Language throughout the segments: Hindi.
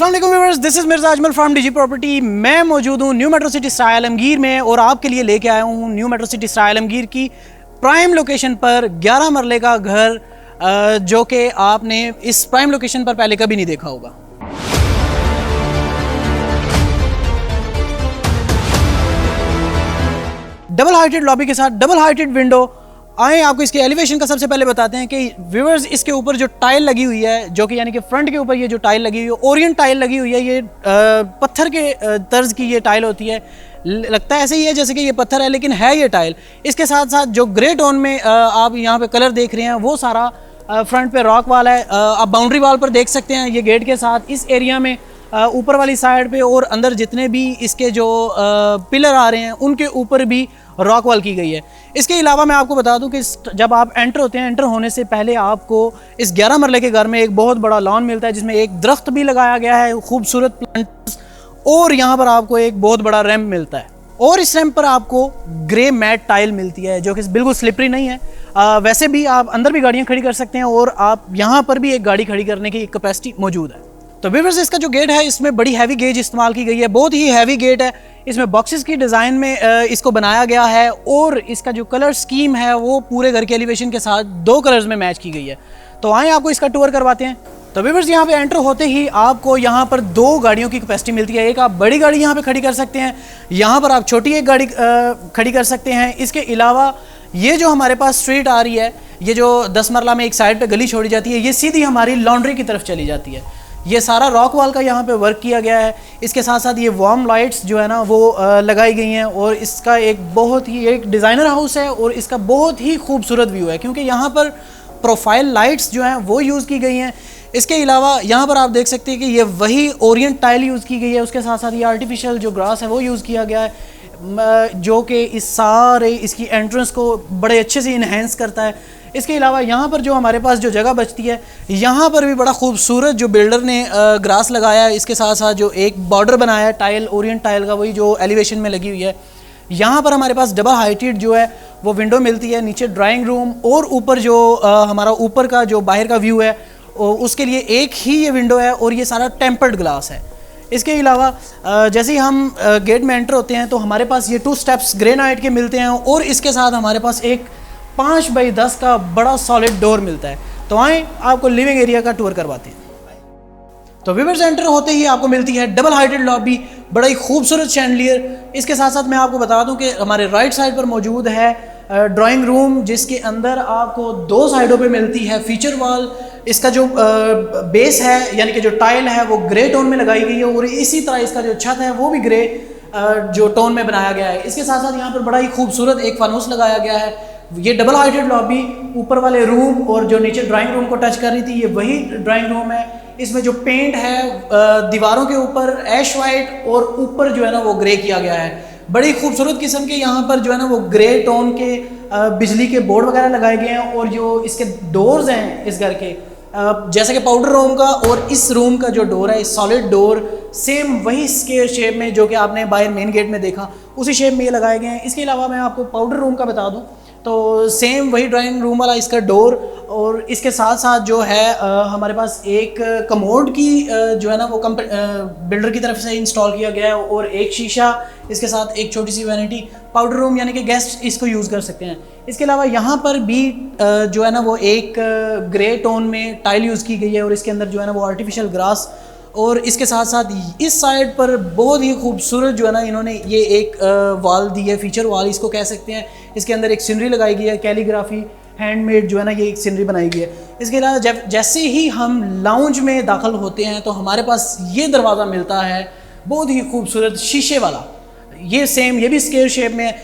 अस्सलाम वालेकुम viewers, this is Mirza Ajmal from DG property. मैं मौजूद हूँ new metro city star Alamgir में और आपके लिए लेके आया हूँ new metro city star Alamgir की प्राइम लोकेशन पर 11 मरले का घर, जो कि आपने इस प्राइम लोकेशन पर पहले कभी नहीं देखा होगा। डबल हाइटेड लॉबी के साथ डबल हाइटेड विंडो। आए आपको इसके एलिवेशन का सबसे पहले बताते हैं कि व्यूअर्स, इसके ऊपर जो टाइल लगी हुई है, जो कि यानी कि फ्रंट के ऊपर ये जो टाइल लगी हुई है, ओरिएंट टाइल लगी हुई है। ये पत्थर के तर्ज की ये टाइल होती है। लगता है ऐसे ही है जैसे कि ये पत्थर है, लेकिन है ये टाइल। इसके साथ साथ जो ग्रे टोन में आप यहाँ पे कलर देख रहे हैं, वो सारा फ्रंट पे रॉक वाल है। आप बाउंड्री वाल पर देख सकते हैं, ये गेट के साथ इस एरिया में ऊपर वाली साइड पे और अंदर जितने भी इसके जो पिलर आ रहे हैं, उनके ऊपर भी रॉक वॉल की गई है। इसके अलावा मैं आपको बता दूं कि जब आप एंटर होते हैं, एंटर होने से पहले आपको इस 11 मरले के घर में एक बहुत बड़ा लॉन मिलता है, जिसमें एक दरख्त भी लगाया गया है, खूबसूरत प्लांट्स, और यहाँ पर आपको एक बहुत बड़ा रैंप मिलता है। और इस रैंप पर आपको ग्रे मैट टाइल मिलती है, जो कि बिल्कुल स्लिपरी नहीं है। वैसे भी आप अंदर भी गाड़ियाँ खड़ी कर सकते हैं और आप यहाँ पर भी एक गाड़ी खड़ी करने की कैपेसिटी मौजूद है। तो व्यूअर्स, इसका जो गेट है, इसमें बड़ी हैवी गेज इस्तेमाल की गई है, बहुत ही हैवी गेट है। इसमें बॉक्सेस की डिज़ाइन में इसको बनाया गया है और इसका जो कलर स्कीम है वो पूरे घर के एलिवेशन के साथ 2 कलर्स में मैच की गई है। तो आए आपको इसका टूर करवाते हैं। तो व्यूअर्स, यहाँ पे एंटर होते ही आपको यहाँ पर 2 गाड़ियों की कैपेसिटी मिलती है। एक आप बड़ी गाड़ी यहाँ पे खड़ी कर सकते हैं, यहाँ पर आप छोटी एक गाड़ी खड़ी कर सकते हैं। इसके अलावा ये जो हमारे पास स्ट्रीट आ रही है, ये जो 10 मरला में एक साइड पर गली छोड़ी जाती है, ये सीधी हमारी लॉन्ड्री की तरफ चली जाती है। ये सारा रॉक वॉल का यहाँ पे वर्क किया गया है। इसके साथ साथ ये वार्म लाइट्स जो है ना वो लगाई गई हैं और इसका एक बहुत ही एक डिज़ाइनर हाउस है और इसका बहुत ही खूबसूरत व्यू है, क्योंकि यहाँ पर प्रोफाइल लाइट्स जो हैं वो यूज़ की गई हैं। इसके अलावा यहाँ पर आप देख सकते हैं कि ये वही ओरिएंट टाइल यूज़ की गई है, उसके साथ साथ ये आर्टिफिशियल जो ग्रास है वो यूज़ किया गया है, जो कि इस सारे इसकी एंट्रेंस को बड़े अच्छे से इन्हेंस करता है। इसके अलावा यहाँ पर जो हमारे पास जो जगह बचती है, यहाँ पर भी बड़ा खूबसूरत जो बिल्डर ने ग्रास लगाया है। इसके साथ साथ जो एक बॉर्डर बनाया है टाइल, ओरिएंट टाइल का, वही जो एलिवेशन में लगी हुई है। यहाँ पर हमारे पास डबल हाइटेड जो है वो विंडो मिलती है, नीचे ड्राइंग रूम और ऊपर जो हमारा ऊपर का जो बाहर का व्यू है उसके लिए एक ही ये विंडो है और ये सारा टेम्पर्ड ग्लास है। इसके अलावा जैसे ही हम गेट में एंटर होते हैं तो हमारे पास ये 2 स्टेप्स ग्रेनाइट के मिलते हैं और इसके साथ हमारे पास एक 5 बाई 10 का बड़ा सॉलिड डोर मिलता है। तो आए आपको लिविंग एरिया का टूर करवाते हैं। तो व्यूअर्स, एंटर होते ही आपको मिलती है डबल हाइटेड लॉबी, बड़ा ही खूबसूरत शैंडलियर। इसके साथ साथ मैं आपको बता दूं कि हमारे राइट साइड पर मौजूद है ड्राइंग रूम, जिसके अंदर आपको 2 साइडों पे मिलती है फीचर वॉल। इसका जो बेस है यानी कि जो टाइल है वो ग्रे टोन में लगाई गई है और इसी तरह इसका जो छत है वो भी ग्रे जो टोन में बनाया गया है। इसके साथ साथ यहाँ पर बड़ा ही खूबसूरत एक फानूस लगाया गया है। ये डबल हाइटेड लॉबी ऊपर वाले रूम और जो नीचे ड्राइंग रूम को टच कर रही थी, ये वही ड्राइंग रूम है। इसमें जो पेंट है दीवारों के ऊपर ऐश वाइट और ऊपर जो है ना वो ग्रे किया गया है। बड़ी खूबसूरत किस्म के यहाँ पर जो है ना वो ग्रे टोन के बिजली के बोर्ड वगैरह लगाए गए हैं और जो इसके डोर्स हैं इस घर के, जैसे कि पाउडर रूम का और इस रूम का जो डोर है, सॉलिड डोर सेम वही स्क्वायर शेप में जो कि आपने बाहर मेन गेट में देखा, उसी शेप में ये लगाए गए हैं। इसके अलावा मैं आपको पाउडर रूम का बता दूं तो सेम वही ड्राइंग रूम वाला इसका डोर और इसके साथ साथ जो है हमारे पास एक कमोड की जो है ना वो बिल्डर की तरफ से इंस्टॉल किया गया है और एक शीशा, इसके साथ एक छोटी सी वैनिटी। पाउडर रूम यानी कि गेस्ट इसको यूज़ कर सकते हैं। इसके अलावा यहाँ पर भी जो है ना वो एक ग्रे टोन में टाइल यूज़ की गई है और इसके अंदर जो है ना वो आर्टिफिशियल ग्रास, और इसके साथ साथ इस साइड पर बहुत ही खूबसूरत जो है ना इन्होंने ये एक वॉल दी है, फीचर वॉल इसको कह सकते हैं। इसके अंदर एक सीनरी लगाई गई है, कैलीग्राफी हैंडमेड जो है ना ये एक सीनरी बनाई गई है। इसके अलावा जैसे ही हम लाउंज में दाखिल होते हैं तो हमारे पास ये दरवाज़ा मिलता है, बहुत ही खूबसूरत शीशे वाला, ये सेम ये भी स्क्वायर शेप में है।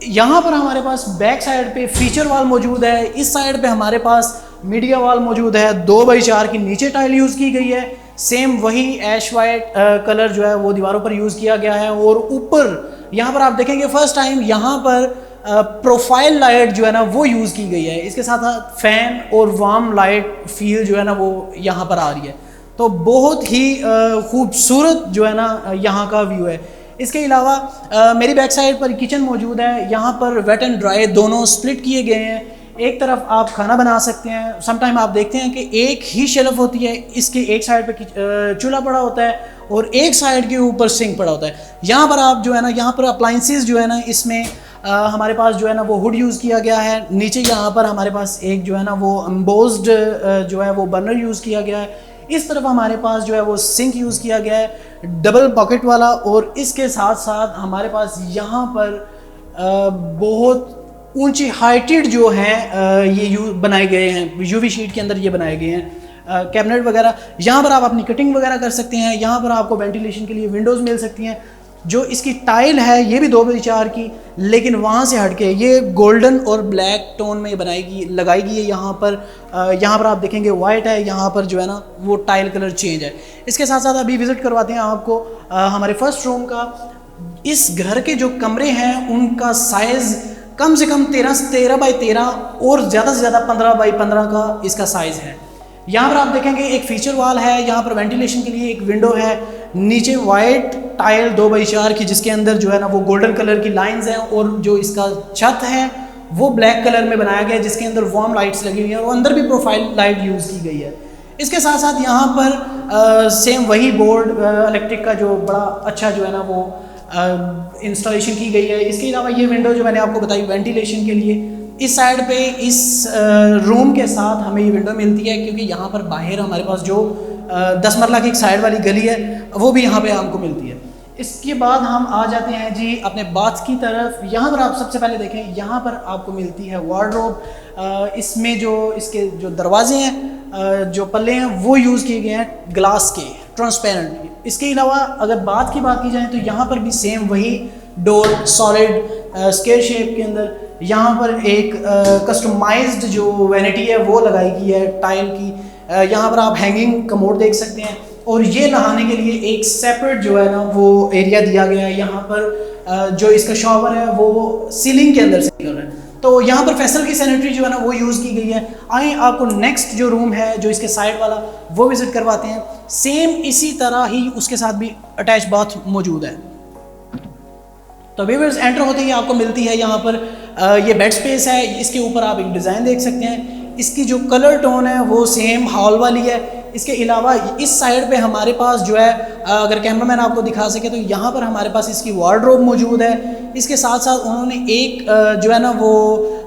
यहाँ पर हमारे पास back side pay feature wall मौजूद है, इस साइड पे हमारे पास मीडिया वॉल मौजूद है, 2x4 की नीचे टाइल यूज़ की गई है। सेम वही ऐश वाइट कलर जो है वो दीवारों पर यूज़ किया गया है और ऊपर यहाँ पर आप देखेंगे फर्स्ट टाइम यहाँ पर प्रोफाइल लाइट जो है ना वो यूज़ की गई है। इसके साथ साथ फैन और वार्म लाइट फील जो है ना वो यहाँ पर आ रही है। तो बहुत ही खूबसूरत जो है ना यहाँ का व्यू है। इसके अलावा मेरी बैक साइड पर किचन मौजूद है, यहाँ पर वेट एंड ड्राई दोनों स्प्लिट किए गए हैं। एक तरफ आप खाना बना सकते हैं। समटाइम आप देखते हैं कि एक ही शेल्फ होती है, इसके एक साइड पे चूल्हा पड़ा होता है और एक साइड के ऊपर सिंक पड़ा होता है। यहाँ पर आप जो है ना, यहाँ पर अप्लाइंसेस जो है ना, इसमें हमारे पास जो है ना वो हुड यूज़ किया गया है। नीचे यहाँ पर हमारे पास एक जो है ना वो एम्बोस्ड जो है वो बर्नर यूज़ किया गया है। इस तरफ हमारे पास जो है वो सिंक यूज़ किया गया है, डबल बकेट वाला। और इसके साथ साथ हमारे पास यहाँ पर बहुत ऊंची हाइटेड जो है ये बनाए गए हैं, यूवी शीट के अंदर ये बनाए गए हैं कैबिनेट वगैरह। यहाँ पर आप अपनी कटिंग वगैरह कर सकते हैं। यहाँ पर आपको वेंटिलेशन के लिए विंडोज़ मिल सकती हैं। जो इसकी टाइल है ये भी 2x4 की, लेकिन वहाँ से हटके ये गोल्डन और ब्लैक टोन में लगाएगी है। यहाँ पर आप देखेंगे वाइट है, यहाँ पर जो है ना वो टाइल कलर चेंज है। इसके साथ साथ अभी विज़िट करवाते हैं आपको हमारे फर्स्ट रूम का। इस घर के जो कमरे हैं उनका साइज़ कम से कम 13 बाई 13 और ज़्यादा से ज़्यादा 15 बाई 15 का इसका साइज़ है। यहाँ पर आप देखेंगे एक फीचर वॉल है, यहाँ पर वेंटिलेशन के लिए एक विंडो है। नीचे वाइट टाइल 2x4 की, जिसके अंदर जो है ना वो गोल्डन कलर की लाइंस हैं। और जो इसका छत है वो ब्लैक कलर में बनाया गया है, जिसके अंदर वार्म लाइट्स लगी हुई हैं और अंदर भी प्रोफाइल लाइट यूज़ की गई है। इसके साथ साथ यहाँ पर सेम वही बोर्ड इलेक्ट्रिक का जो बड़ा अच्छा जो है ना वो इंस्टॉलेशन की गई है। इसके अलावा ये विंडो जो मैंने आपको बताई वेंटिलेशन के लिए, इस साइड पे इस रूम के साथ हमें ये विंडो मिलती है, क्योंकि यहाँ पर बाहर हमारे पास जो 10 मरला की एक साइड वाली गली है वो भी यहाँ पे हमको मिलती है। इसके बाद हम आ जाते हैं जी अपने बाथ की तरफ। यहाँ पर आप सबसे पहले देखें, यहाँ पर आपको मिलती है वार्डरोब। इसमें जो इसके जो दरवाजे हैं, जो पल्ले हैं वो यूज़ किए गए हैं ग्लास के, ट्रांसपेरेंट। इसके अलावा अगर बात की जाए तो यहाँ पर भी सेम वही डोर सॉलिड स्क्वायर शेप के अंदर। यहाँ पर एक कस्टमाइज्ड जो वैनिटी है वो लगाई गई है टाइल की। यहाँ पर आप हैंगिंग कमोड देख सकते हैं। और ये नहाने के लिए एक सेपरेट जो है ना वो एरिया दिया गया है। यहाँ पर जो इसका शॉवर है वो सीलिंग के अंदर से निकल रहा है। तो यहाँ पर फैसल की सैनिटरी जो है ना वो यूज़ की गई है। आए आपको नेक्स्ट जो रूम है जो इसके साइड वाला वो विज़िट करवाते हैं। सेम इसी तरह ही उसके साथ भी अटैच बाथ मौजूद है। तो व्यूअर्स एंटर होते ही आपको मिलती है यहाँ पर ये बेड स्पेस है। इसके ऊपर आप एक डिज़ाइन देख सकते हैं। इसकी जो कलर टोन है वो सेम हॉल वाली है। इसके अलावा इस साइड पे हमारे पास जो है, अगर कैमरामैन आपको दिखा सके तो यहाँ पर हमारे पास इसकी वार्डरोब मौजूद है। इसके साथ साथ उन्होंने एक जो है ना वो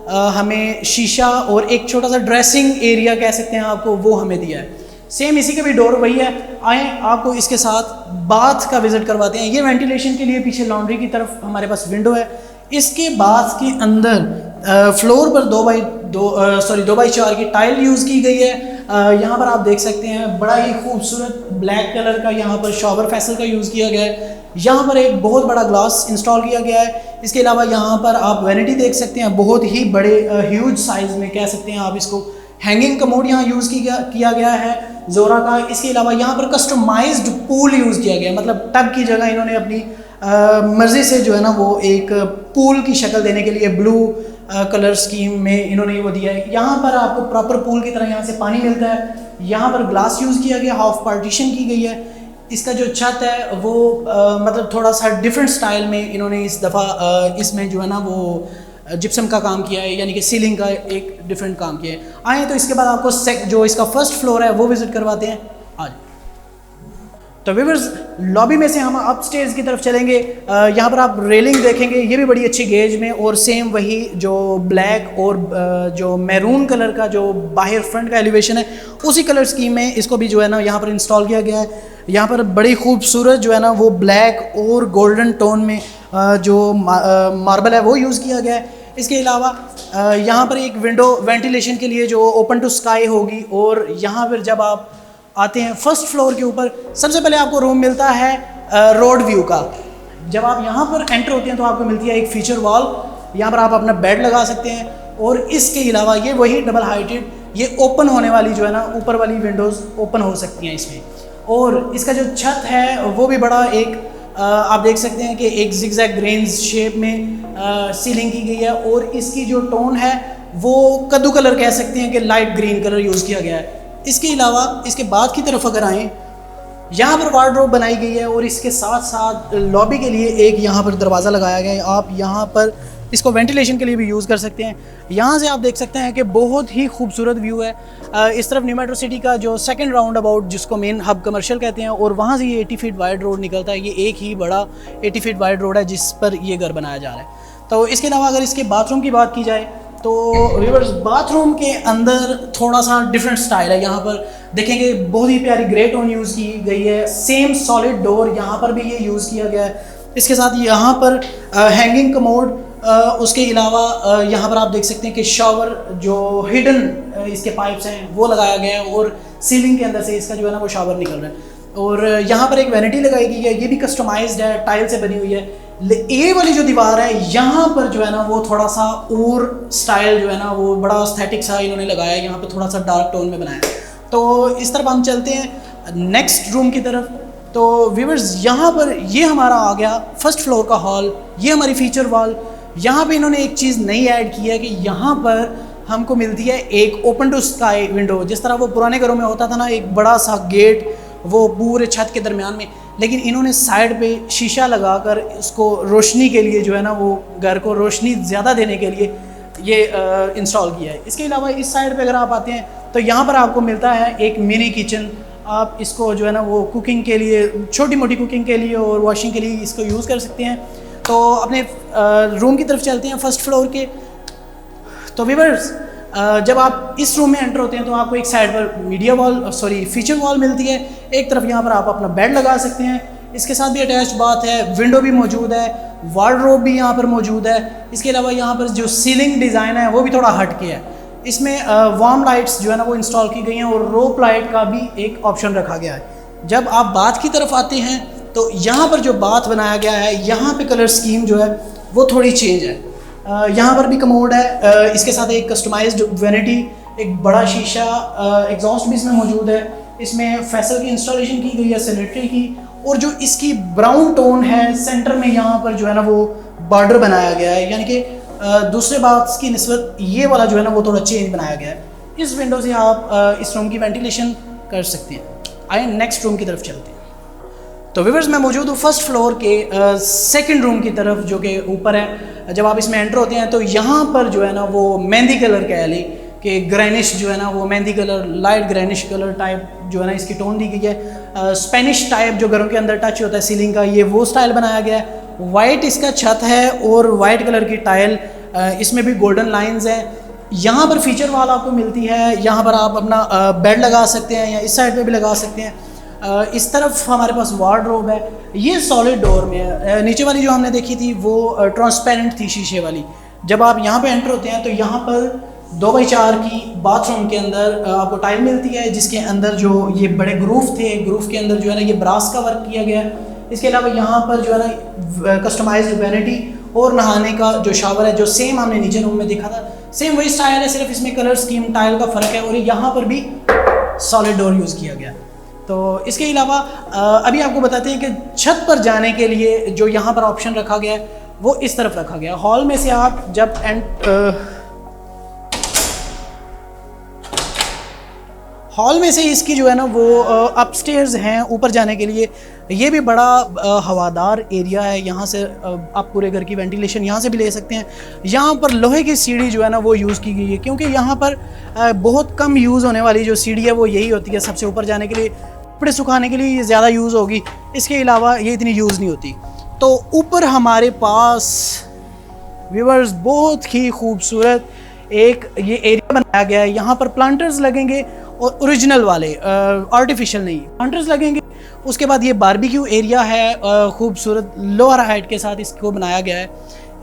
हमें शीशा और एक छोटा सा ड्रेसिंग एरिया कह सकते हैं आपको, वो हमें दिया है। सेम इसी का भी डोर वही है। आए आपको इसके साथ बाथ का विज़िट करवाते हैं। ये वेंटिलेशन के लिए पीछे लॉन्ड्री की तरफ हमारे पास विंडो है। इसके बाथ के अंदर फ्लोर पर 2x4 की टाइल यूज़ की गई है। यहाँ पर आप देख सकते हैं बड़ा ही खूबसूरत ब्लैक कलर का यहाँ पर शॉवर फैसल का यूज़ किया गया है। यहाँ पर एक बहुत बड़ा ग्लास इंस्टॉल किया गया है। इसके अलावा यहाँ पर आप वैनिटी देख सकते हैं, बहुत ही बड़े ह्यूज साइज़ में कह सकते हैं आप इसको। हैंगिंग कमोड यहाँ यूज़ किया गया है जोरा का। इसके अलावा यहाँ पर कस्टमाइज्ड पूल यूज़ किया गया है, मतलब टब की जगह इन्होंने अपनी मर्ज़ी से जो है ना वो एक पूल की शक्ल देने के लिए ब्लू कलर स्कीम में इन्होंने वो दिया है। यहाँ पर आपको प्रॉपर पूल की तरह यहाँ से पानी मिलता है। यहाँ पर ग्लास यूज़ किया गया, हाफ पार्टीशन की गई है। इसका जो छत है वो मतलब थोड़ा सा डिफरेंट स्टाइल में इन्होंने इस दफ़ा इसमें जो है ना वो जिप्सम का काम किया है, यानी कि सीलिंग का एक डिफरेंट काम किया है। आए तो इसके बाद आपको जो इसका फर्स्ट फ्लोर है वो विज़िट करवाते हैं आज। तो व्यूअर्स लॉबी में से हम अपस्टेयर्स की तरफ चलेंगे। यहाँ पर आप रेलिंग देखेंगे, ये भी बड़ी अच्छी गेज में, और सेम वही जो ब्लैक और जो मैरून कलर का जो बाहर फ्रंट का एलिवेशन है उसी कलर स्कीम में इसको भी जो है ना यहाँ पर इंस्टॉल किया गया है। यहाँ पर बड़ी खूबसूरत जो है ना वो ब्लैक और गोल्डन टोन में जो मार्बल है वो यूज़ किया गया है। इसके अलावा यहाँ पर एक विंडो वेंटिलेशन के लिए जो ओपन टू स्काई होगी। और यहाँ पर जब आप आते हैं फर्स्ट फ्लोर के ऊपर, सबसे पहले आपको रूम मिलता है रोड व्यू का। जब आप यहाँ पर एंटर होते हैं तो आपको मिलती है एक फीचर वॉल। यहाँ पर आप अपना बेड लगा सकते हैं। और इसके अलावा ये वही डबल हाइटेड, ये ओपन होने वाली जो है ना ऊपर वाली विंडोज़ ओपन हो सकती हैं इसमें। और इसका जो छत है वो भी बड़ा एक आप देख सकते हैं कि एक जिगजैग ग्रेन्स शेप में सीलिंग की गई है। और इसकी जो टोन है वो कद्दू कलर कह सकते हैं कि लाइट ग्रीन कलर यूज़ किया गया है। इसके अलावा इसके बाद की तरफ अगर आएँ, यहाँ पर वार्डरोब बनाई गई है और इसके साथ साथ लॉबी के लिए एक यहाँ पर दरवाज़ा लगाया गया है। आप यहाँ पर इसको वेंटिलेशन के लिए भी यूज़ कर सकते हैं। यहाँ से आप देख सकते हैं कि बहुत ही खूबसूरत व्यू है। इस तरफ न्यू मेट्रो सिटी का जो सेकंड राउंड अबाउट जिसको मेन हब कमर्शियल कहते हैं, और वहाँ से ये 80 फीट वाइड रोड निकलता है। ये एक ही बड़ा 80 फीट वाइड रोड है जिस पर ये घर बनाया जा रहा है। तो इसके अलावा अगर इसके बाथरूम की बात की जाए तो व्यूअर्स बाथरूम के अंदर थोड़ा सा डिफरेंट स्टाइल है। यहाँ पर देखेंगे बहुत ही प्यारी ग्रे टोन यूज़ की गई है। सेम सॉलिड डोर यहाँ पर भी ये यूज़ किया गया है। इसके साथ यहाँ पर हैंगिंग कमोड, उसके अलावा यहाँ पर आप देख सकते हैं कि शावर जो हिडन इसके पाइप्स हैं वो लगाया गया है, और सीलिंग के अंदर से इसका जो है ना वो शावर निकल रहा है। और यहाँ पर एक वैनिटी लगाई गई है, ये भी कस्टमाइज्ड है, टाइल से बनी हुई है। ये वाली जो दीवार है यहाँ पर जो है ना वो थोड़ा सा और स्टाइल जो है ना वो बड़ा एस्थेटिक सा इन्होंने लगाया है, यहाँ पे थोड़ा सा डार्क टोन में बनाया है। तो इस तरफ हम चलते हैं नेक्स्ट रूम की तरफ। तो व्यूअर्स यहाँ पर ये हमारा आ गया फर्स्ट फ्लोर का हॉल, ये हमारी फीचर वॉल। यहाँ पे इन्होंने एक चीज़ नई ऐड की है कि यहाँ पर हमको मिलती है एक ओपन टू स्काई विंडो। जिस तरह वो पुराने घरों में होता था ना, एक बड़ा सा गेट वो पूरे छत के दरमियान में, लेकिन इन्होंने साइड पे शीशा लगाकर इसको रोशनी के लिए जो है ना वो घर को रोशनी ज़्यादा देने के लिए ये इंस्टॉल किया है। इसके अलावा इस साइड पे अगर आप आते हैं तो यहाँ पर आपको मिलता है एक मिनी किचन। आप इसको जो है ना वो कुकिंग के लिए, छोटी मोटी कुकिंग के लिए और वॉशिंग के लिए इसको यूज़ कर सकते हैं। तो अपने रूम की तरफ चलते हैं फर्स्ट फ्लोर के। तो व्यूअर्स जब आप इस रूम में एंटर होते हैं तो आपको एक साइड पर फीचर वॉल मिलती है। एक तरफ यहाँ पर आप अपना बेड लगा सकते हैं। इसके साथ भी अटैच बात है, विंडो भी मौजूद है, वार्डरोब भी यहाँ पर मौजूद है। इसके अलावा यहाँ पर जो सीलिंग डिज़ाइन है वो भी थोड़ा हट के है। इसमें वार्म लाइट्स जो है ना वो इंस्टॉल की गई हैं, और रोप लाइट का भी एक ऑप्शन रखा गया है। जब आप बाथ की तरफ आते हैं तो यहाँ पर जो बाथ बनाया गया है, यहाँ पे कलर स्कीम जो है वो थोड़ी चेंज है। यहाँ पर भी कमोड है, इसके साथ एक कस्टमाइज्ड वैनिटी, एक बड़ा शीशा, एग्जॉस्ट भी इसमें मौजूद है। इसमें फैसल की इंस्टॉलेशन की गई है, सैनिटरी की, और जो इसकी ब्राउन टोन है सेंटर में यहाँ पर जो है ना वो बॉर्डर बनाया गया है, यानी कि दूसरे बाथ की निस्बत ये वाला जो है ना वो थोड़ा चेंज बनाया गया है। इस विंडो से आप इस रूम की वेंटिलेशन कर सकते हैं। आइए नेक्स्ट रूम की तरफ चलते हैं। तो व्यूअर्स मैं मौजूद हूँ फर्स्ट फ्लोर के सेकंड रूम की तरफ जो कि ऊपर है। जब आप इसमें एंटर होते हैं तो यहाँ पर जो है ना वो मेहंदी कलर कह लें कि ग्रेनिश जो है ना वो mehndi colour, light greenish colour type जो है ना इसकी टोन दी गई है। स्पेनिश टाइप जो घरों के अंदर टच होता है सीलिंग का, ये वो स्टाइल बनाया गया है। वाइट इसका छत है और वाइट कलर की टाइल, इसमें भी गोल्डन लाइंस हैं। यहाँ पर फीचर वॉल आपको मिलती है, यहाँ पर आप अपना बेड लगा सकते हैं या इस साइड पे भी लगा सकते हैं। इस तरफ हमारे पास वार्डरोब है, ये सॉलिड डोर में है। नीचे वाली जो हमने देखी थी वो ट्रांसपेरेंट थी शीशे वाली। जब आप यहाँ पे एंटर होते हैं तो यहाँ पर 2x4 की बाथरूम के अंदर आपको टाइल मिलती है, जिसके अंदर जो ये बड़े ग्रूफ थे, ग्रूफ के अंदर जो है ना ये ब्रास का वर्क किया गया है। इसके अलावा यहाँ पर जो है ना कस्टमाइज्ड वैनिटी और नहाने का जो शावर है, जो सेम हमने नीचे रूम में देखा था, सेम वही स्टाइल है, सिर्फ इसमें कलर स्कीम टाइल का फ़र्क है, और यहाँ पर भी सॉलिड डोर यूज़ किया गया। तो इसके अलावा अभी आपको बताते हैं कि छत पर जाने के लिए जो यहाँ पर ऑप्शन रखा गया है वो इस तरफ रखा गया है। हॉल में से आप जब हॉल में से इसकी जो है ना वो अपस्टेयर्स हैं ऊपर जाने के लिए। ये भी बड़ा हवादार एरिया है, यहाँ से आप पूरे घर की वेंटिलेशन यहाँ से भी ले सकते हैं। यहाँ पर लोहे की सीढ़ी जो है ना वो यूज़ की गई है, क्योंकि यहाँ पर बहुत कम यूज़ होने वाली जो सीढ़ी है वो यही होती है सबसे ऊपर जाने के लिए। कपड़े सुखाने के लिए ये ज़्यादा यूज़ होगी, इसके अलावा ये इतनी यूज़ नहीं होती। तो ऊपर हमारे पास व्यूअर्स बहुत ही खूबसूरत एक ये एरिया बनाया गया है। यहाँ पर प्लांटर्स लगेंगे, और ओरिजिनल वाले, आर्टिफिशियल नहीं, प्लांटर्स लगेंगे। उसके बाद ये बारबेक्यू एरिया है, खूबसूरत लोअर हाइट के साथ इसको बनाया गया है।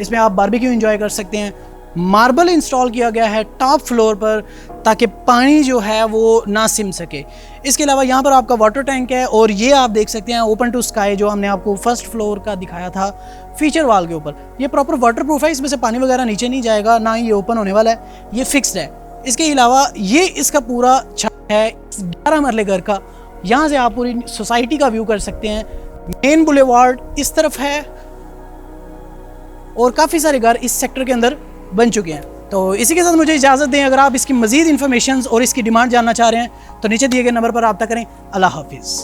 इसमें आप बारबेक्यू एंजॉय कर सकते हैं। मार्बल इंस्टॉल किया गया है टॉप फ्लोर पर, ताकि पानी जो है वो ना सिम सके। इसके अलावा यहाँ पर आपका वाटर टैंक है, और ये आप देख सकते हैं ओपन टू स्काई जो हमने आपको फर्स्ट फ्लोर का दिखाया था फीचर वॉल के ऊपर। ये प्रॉपर वाटर प्रूफ है, इसमें से पानी वगैरह नीचे नहीं जाएगा, ना ही ये ओपन होने वाला है, ये फिक्स्ड है। इसके अलावा ये इसका पूरा छत है 11 मरले घर का। यहाँ से आप पूरी सोसाइटी का व्यू कर सकते हैं। मेन बुलेवार्ड इस तरफ है, और काफ़ी सारे घर इस सेक्टर के अंदर बन चुके हैं। तो इसी के साथ मुझे इजाज़त दें। अगर आप इसकी मज़ीद इन्फॉर्मेशन और इसकी डिमांड जानना चाह रहे हैं तो नीचे दिए गए नंबर पर रब्ता करें। अल्लाह हाफिज़।